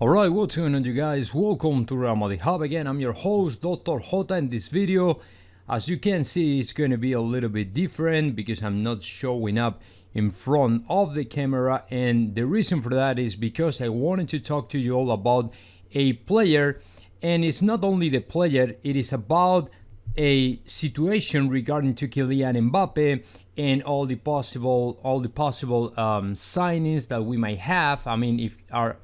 Alright, what's going on, you guys? Welcome to Real Madrid Hub again. I'm your host, Dr. Jota. In this video, as you can see, it's going to be a little bit different because I'm not showing up in front of the camera, and the reason for that is because I wanted to talk to you all about a player, and it's not only the player, it is about a situation regarding to Kylian Mbappe and all the possible signings that we might have. I mean,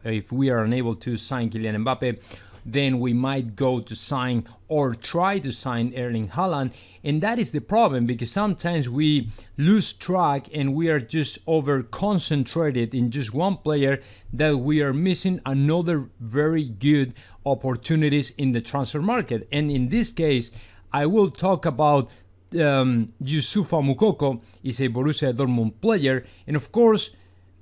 if we are unable to sign Kylian Mbappe, then we might go to sign or try to sign Erling Haaland, and that is the problem because sometimes we lose track and we are just over concentrated in just one player that we are missing another very good opportunities in the transfer market. And in this case, I will talk about Youssoufa Moukoko. Is a Borussia Dortmund player, and of course,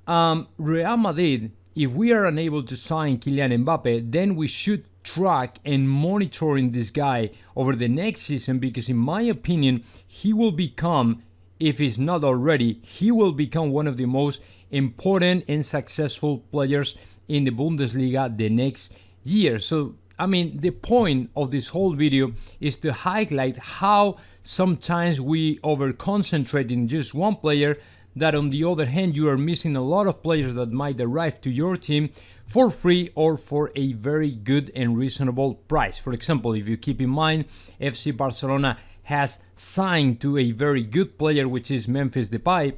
Real Madrid, if we are unable to sign Kylian Mbappe, then we should track and monitoring this guy over the next season, because in my opinion, he will become, if he's not already, he will become one of the most important and successful players in the Bundesliga the next year. So I mean, the point of this whole video is to highlight how sometimes we over-concentrate in just one player, that on the other hand, you are missing a lot of players that might arrive to your team for free or for a very good and reasonable price. For example, if you keep in mind, FC Barcelona has signed to a very good player, which is Memphis Depay.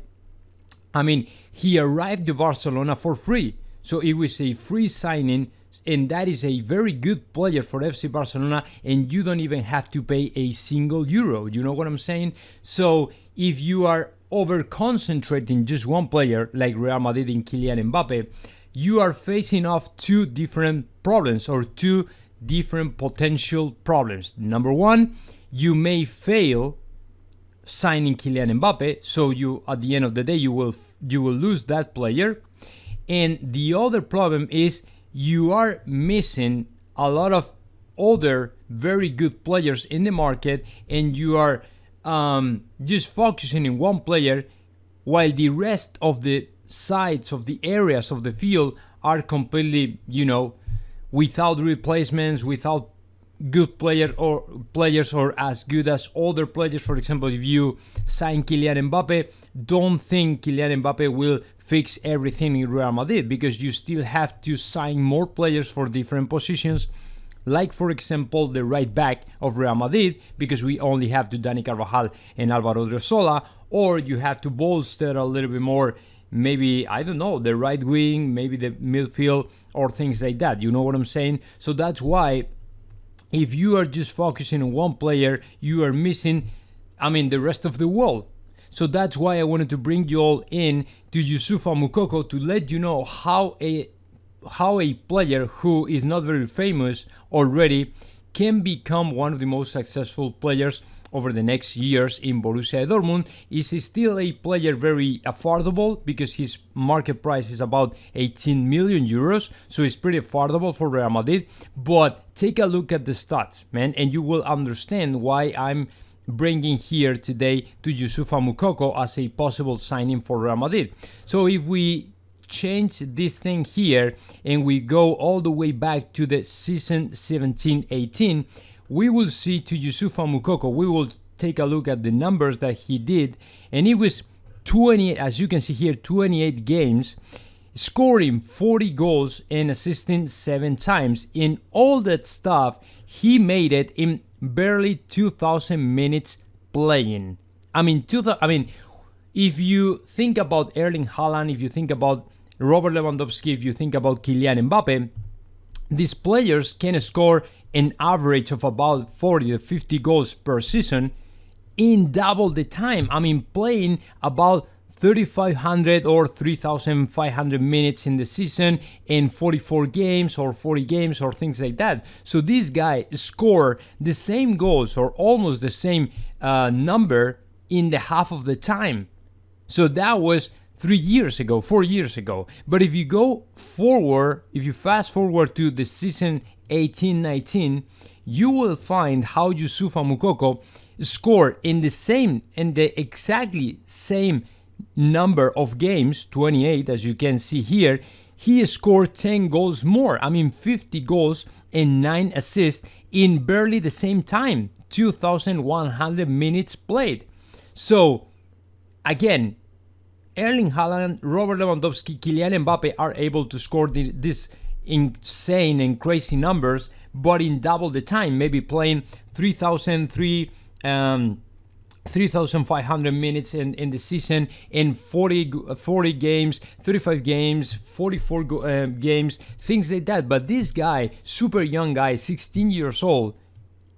I mean, he arrived to Barcelona for free. So it was a free signing, and that is a very good player for FC Barcelona, and you don't even have to pay a single euro. You know what I'm saying? So if you are over concentrating just one player like Real Madrid in Kylian Mbappe, you are facing off two different problems, or two different potential problems. Number one, you may fail signing Kylian Mbappe, so you, at the end of the day, you will lose that player. And the other problem is you are missing a lot of other very good players in the market, and you are just focusing in one player while the rest of the sides of the areas of the field are completely, without replacements, without good players or as good as other players. For example, if you sign Kylian Mbappe, don't think Kylian Mbappe will fix everything in Real Madrid, because you still have to sign more players for different positions, like for example the right back of Real Madrid, because we only have to Dani Carvajal and Alvaro Odriozola, or you have to bolster a little bit more, maybe, I don't know, the right wing, maybe the midfield, or things like that. You know what I'm saying? So that's why if you are just focusing on one player, you are missing, the rest of the world. So that's why I wanted to bring you all in to Youssoufa Moukoko to let you know how a player who is not very famous already can become one of the most successful players over the next years in Borussia Dortmund. Is still a player very affordable, because his market price is about 18 million euros, so it's pretty affordable for Real Madrid. But take a look at the stats, man, and you will understand why I'm bringing here today to Youssoufa Moukoko as a possible signing for Real Madrid. So if we change this thing here and we go all the way back to the season 17-18, we will see to Youssoufa Moukoko, we will take a look at the numbers that he did, and it was 28, as you can see here, 28 games, scoring 40 goals and assisting 7 times. In all that stuff, he made it in barely 2,000 minutes playing. If you think about Erling Haaland, if you think about Robert Lewandowski, if you think about Kylian Mbappe, these players can score an average of about 40 to 50 goals per season in double the time. Playing about 3,500 or 3,500 minutes in the season in 44 games or 40 games or things like that. So this guy scored the same goals or almost the same number in the half of the time. So that was 4 years ago. But if you go forward, if you fast forward to the season 18-19, you will find how Youssoufa Moukoko scored in the exactly same number of games, 28, as you can see here. he scored 10 goals more. I mean, 50 goals and 9 assists in barely the same time, 2,100 minutes played. So, again, Erling Haaland, Robert Lewandowski, Kylian Mbappe are able to score this insane and crazy numbers, but in double the time, maybe playing 3,500 minutes in the season, in 40 games, 35 games, 44 games, things like that. But this guy, super young guy, 16 years old,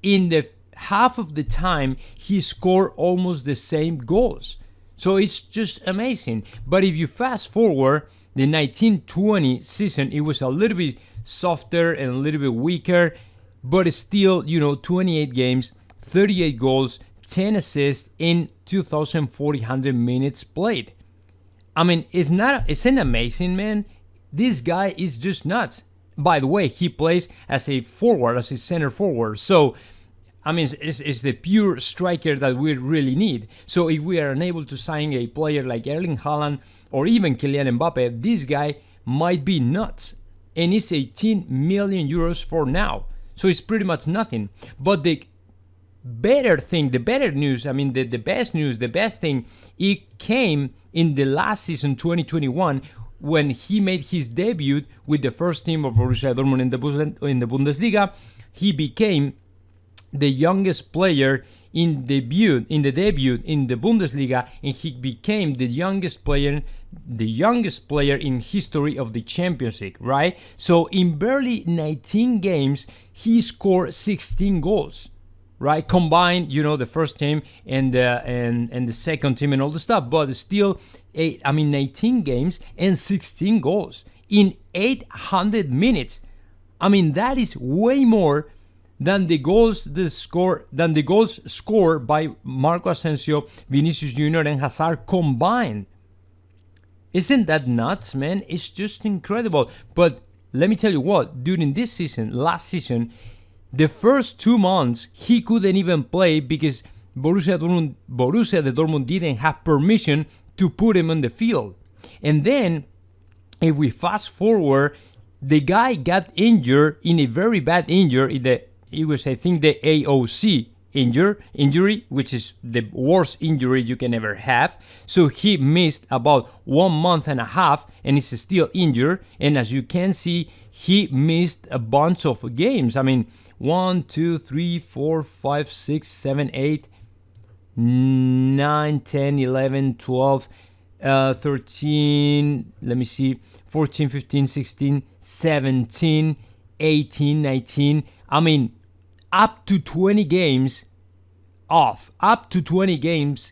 in the half of the time, he scored almost the same goals. So it's just amazing. But if you fast forward, the 1920 season, it was a little bit softer and a little bit weaker, but still, 28 games, 38 goals, 10 assists in 2,400 minutes played. I mean, isn't amazing, man? This guy is just nuts. By the way, he plays as a forward, as a center forward. So, I mean, it's the pure striker that we really need. So if we are unable to sign a player like Erling Haaland or even Kylian Mbappe, this guy might be nuts. And it's 18 million euros for now. So it's pretty much nothing. But the better thing, the better news, I mean, the best news, the best thing, it came in the last season, 2021, when he made his debut with the first team of Borussia Dortmund in the Bundesliga. He became the youngest player in the debut in the Bundesliga, and he became the youngest player in history of the Champions League, right? So in barely 19 games, he scored 16 goals, right? Combined, the first team and the second team and all the stuff, but still, 19 games and 16 goals in 800 minutes. I mean, that is way more than the goals scored by Marco Asensio, Vinicius Jr. and Hazard combined. Isn't that nuts, man? It's just incredible. But let me tell you what, during this season, last season, the first 2 months, he couldn't even play because Borussia Dortmund didn't have permission to put him on the field. And then, if we fast forward, the guy got injured in a very bad injury. It was, I think, the AOC injury, which is the worst injury you can ever have. So he missed about 1.5 months and is still injured. And as you can see, he missed a bunch of games. I mean, 1, 2, 3, 4, 5, 6, 7, 8, 9, 10, 11, 12, 13, let me see, 14, 15, 16, 17, 18, 19. I mean, up to 20 games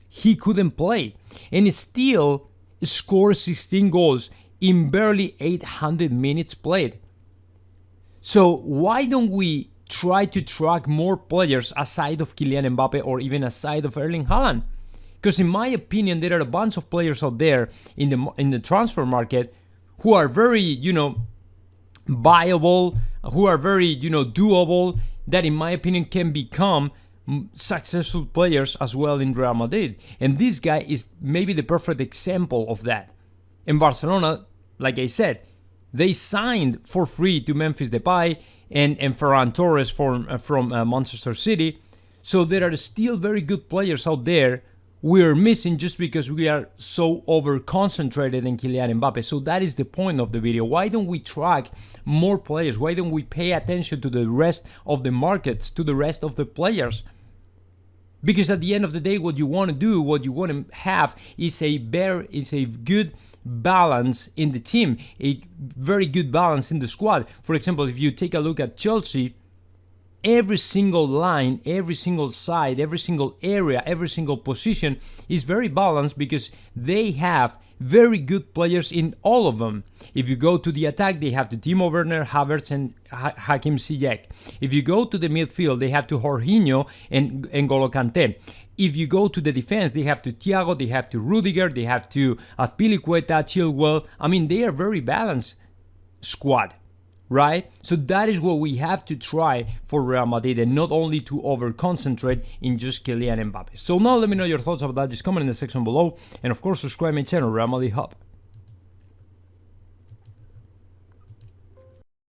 he couldn't play, and still scored 16 goals in barely 800 minutes played. So why don't we try to track more players aside of Kylian Mbappe or even aside of Erling Haaland? Because in my opinion, there are a bunch of players out there in the transfer market who are very, viable, who are very, doable, that in my opinion can become successful players as well in Real Madrid. And this guy is maybe the perfect example of that. In Barcelona, like I said, they signed for free to Memphis Depay and Ferran Torres from Manchester City. So there are still very good players out there we're missing just because we are so over-concentrated in Kylian Mbappe. So that is the point of the video. Why don't we track more players? Why don't we pay attention to the rest of the markets, to the rest of the players? Because at the end of the day, what you want to do, what you want to have is a good balance in the team, a very good balance in the squad. For example, if you take a look at Chelsea, every single line, every single side, every single area, every single position is very balanced because they have very good players in all of them. If you go to the attack, they have to Timo Werner, Havertz, and Hakim Ziyech. If you go to the midfield, they have to Jorginho and N'Golo Kanté. If you go to the defense, they have to Thiago, they have to Rudiger, they have to Azpilicueta, Chilwell. I mean, they are very balanced squad, right? So that is what we have to try for Real Madrid, and not only to over-concentrate in just Kylian Mbappe. So now let me know your thoughts about that. Just comment in the section below, and of course subscribe my channel, Real Madrid Hub.